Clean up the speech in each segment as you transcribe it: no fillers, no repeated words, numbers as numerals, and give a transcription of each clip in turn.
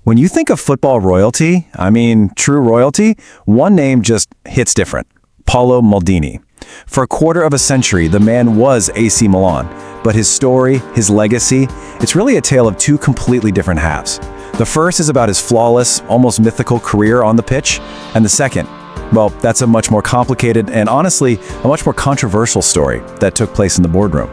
When you think of football royalty, true royalty, one name just hits different. Paolo Maldini. For a quarter of a century, the man was AC Milan, but his story, his legacy, it's really a tale of two completely different halves. The first is about his flawless, almost mythical career on the pitch, and the second, well, that's a much more complicated and honestly, a much more controversial story that took place in the boardroom.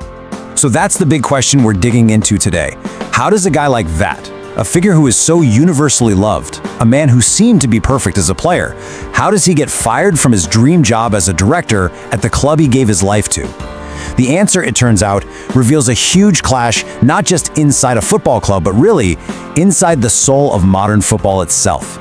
So that's the big question we're digging into today. How does a guy like that, a figure who is so universally loved, a man who seemed to be perfect as a player, how does he get fired from his dream job as a director at the club he gave his life to? The answer, it turns out, reveals a huge clash not just inside a football club, but really inside the soul of modern football itself.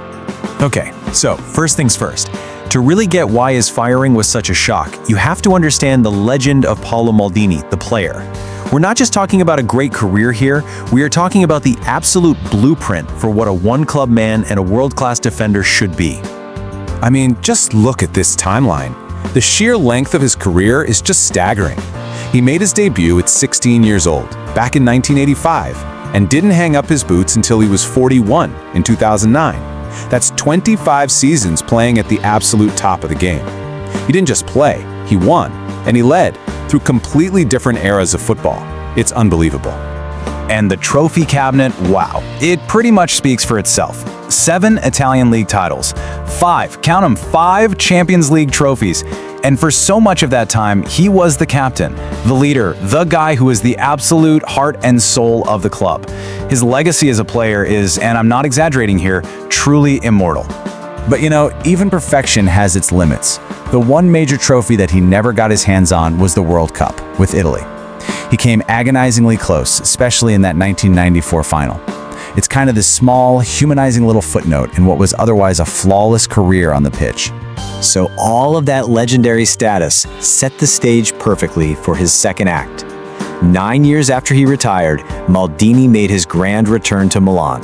Okay, so first things first. To really get why his firing was such a shock, you have to understand the legend of Paolo Maldini, the player. We're not just talking about a great career here, we are talking about the absolute blueprint for what a one-club man and a world-class defender should be. Just look at this timeline. The sheer length of his career is just staggering. He made his debut at 16 years old, back in 1985, and didn't hang up his boots until he was 41 in 2009. That's 25 seasons playing at the absolute top of the game. He didn't just play, he won, and he led through completely different eras of football. It's unbelievable. And the trophy cabinet, wow, it pretty much speaks for itself. 7 Italian league titles, 5, count them, 5 Champions League trophies. And for so much of that time, he was the captain, the leader, the guy who is the absolute heart and soul of the club. His legacy as a player is, and I'm not exaggerating here, truly immortal. But even perfection has its limits. The one major trophy that he never got his hands on was the World Cup with Italy. He came agonizingly close, especially in that 1994 final. It's kind of this small, humanizing little footnote in what was otherwise a flawless career on the pitch. So all of that legendary status set the stage perfectly for his second act. 9 years after he retired, Maldini made his grand return to Milan.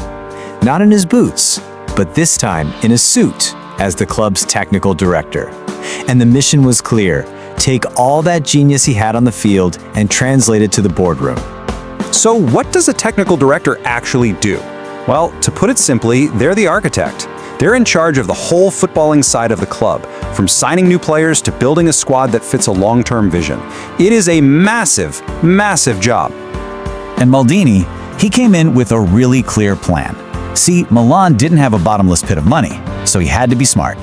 Not in his boots, but this time in a suit as the club's technical director. And the mission was clear: take all that genius he had on the field and translate it to the boardroom. So what does a technical director actually do? Well, to put it simply, they're the architect. They're in charge of the whole footballing side of the club, from signing new players to building a squad that fits a long-term vision. It is a massive, massive job. And Maldini, he came in with a really clear plan. See, Milan didn't have a bottomless pit of money, so he had to be smart.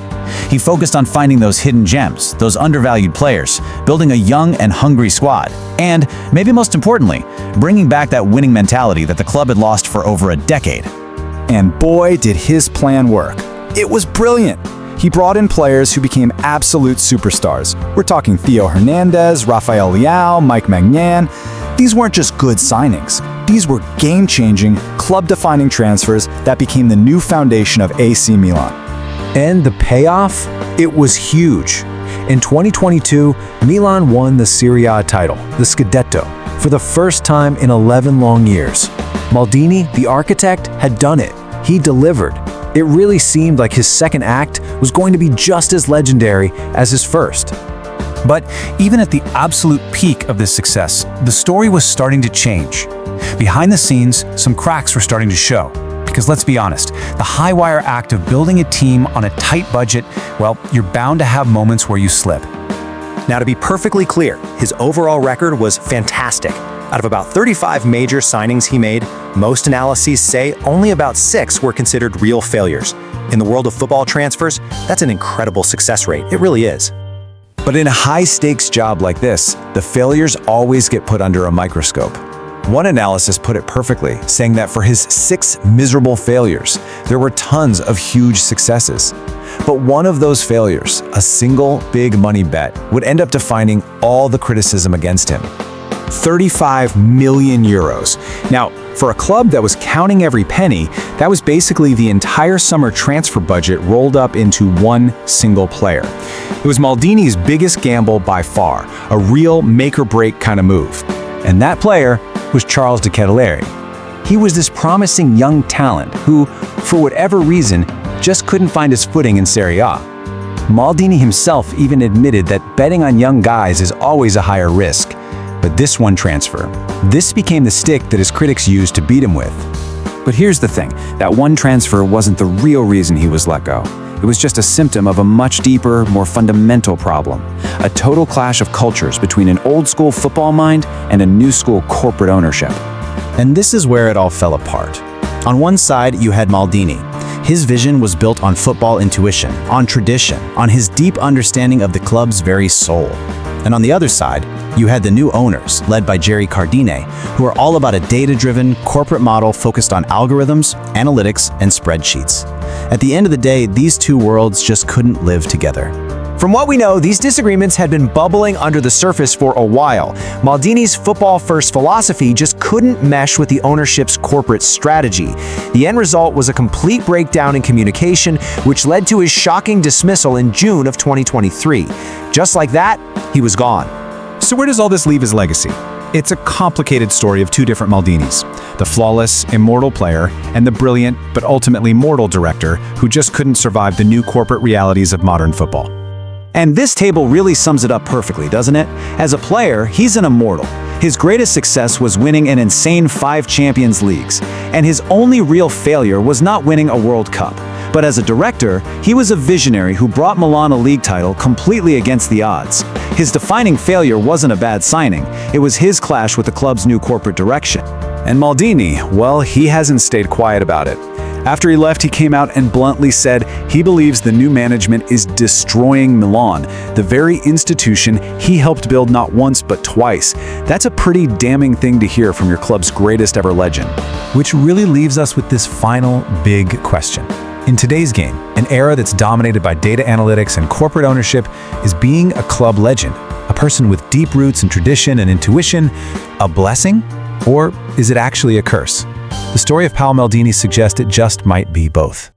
He focused on finding those hidden gems, those undervalued players, building a young and hungry squad, and, maybe most importantly, bringing back that winning mentality that the club had lost for over a decade. And boy, did his plan work. It was brilliant. He brought in players who became absolute superstars. We're talking Theo Hernandez, Rafael Leao, Mike Maignan. These weren't just good signings. These were game-changing, club-defining transfers that became the new foundation of AC Milan. And the payoff? It was huge. In 2022, Milan won the Serie A title, the Scudetto, for the first time in 11 long years. Maldini, the architect, had done it. He delivered. It really seemed like his second act was going to be just as legendary as his first. But even at the absolute peak of this success, the story was starting to change. Behind the scenes, some cracks were starting to show. Because let's be honest, the high-wire act of building a team on a tight budget, well, you're bound to have moments where you slip. Now, to be perfectly clear, his overall record was fantastic. Out of about 35 major signings he made, most analyses say only about 6 were considered real failures. In the world of football transfers, that's an incredible success rate. It really is. But in a high-stakes job like this, the failures always get put under a microscope. One analysis put it perfectly, saying that for his 6 miserable failures, there were tons of huge successes. But one of those failures, a single big money bet, would end up defining all the criticism against him. 35 million euros. Now, for a club that was counting every penny, that was basically the entire summer transfer budget rolled up into one single player. It was Maldini's biggest gamble by far, a real make-or-break kind of move. And that player was Charles de Ketelaere. He was this promising young talent who, for whatever reason, just couldn't find his footing in Serie A. Maldini himself even admitted that betting on young guys is always a higher risk. But this one transfer, this became the stick that his critics used to beat him with. But here's the thing, that one transfer wasn't the real reason he was let go. It was just a symptom of a much deeper, more fundamental problem. A total clash of cultures between an old-school football mind and a new-school corporate ownership. And this is where it all fell apart. On one side, you had Maldini. His vision was built on football intuition, on tradition, on his deep understanding of the club's very soul. And on the other side, you had the new owners, led by Jerry Cardine, who are all about a data-driven corporate model focused on algorithms, analytics, and spreadsheets. At the end of the day, these two worlds just couldn't live together. From what we know, these disagreements had been bubbling under the surface for a while. Maldini's football-first philosophy just couldn't mesh with the ownership's corporate strategy. The end result was a complete breakdown in communication, which led to his shocking dismissal in June of 2023. Just like that, he was gone. So where does all this leave his legacy? It's a complicated story of two different Maldinis, the flawless, immortal player and the brilliant, but ultimately mortal director who just couldn't survive the new corporate realities of modern football. And this table really sums it up perfectly, doesn't it? As a player, he's an immortal. His greatest success was winning an insane 5 Champions Leagues, and his only real failure was not winning a World Cup. But as a director, he was a visionary who brought Milan a league title completely against the odds. His defining failure wasn't a bad signing, it was his clash with the club's new corporate direction. And Maldini, well, he hasn't stayed quiet about it. After he left, he came out and bluntly said he believes the new management is destroying Milan, the very institution he helped build not once but twice. That's a pretty damning thing to hear from your club's greatest ever legend. Which really leaves us with this final big question. In today's game, an era that's dominated by data analytics and corporate ownership, is being a club legend, a person with deep roots in tradition and intuition, a blessing? Or is it actually a curse? The story of Paolo Maldini suggests it just might be both.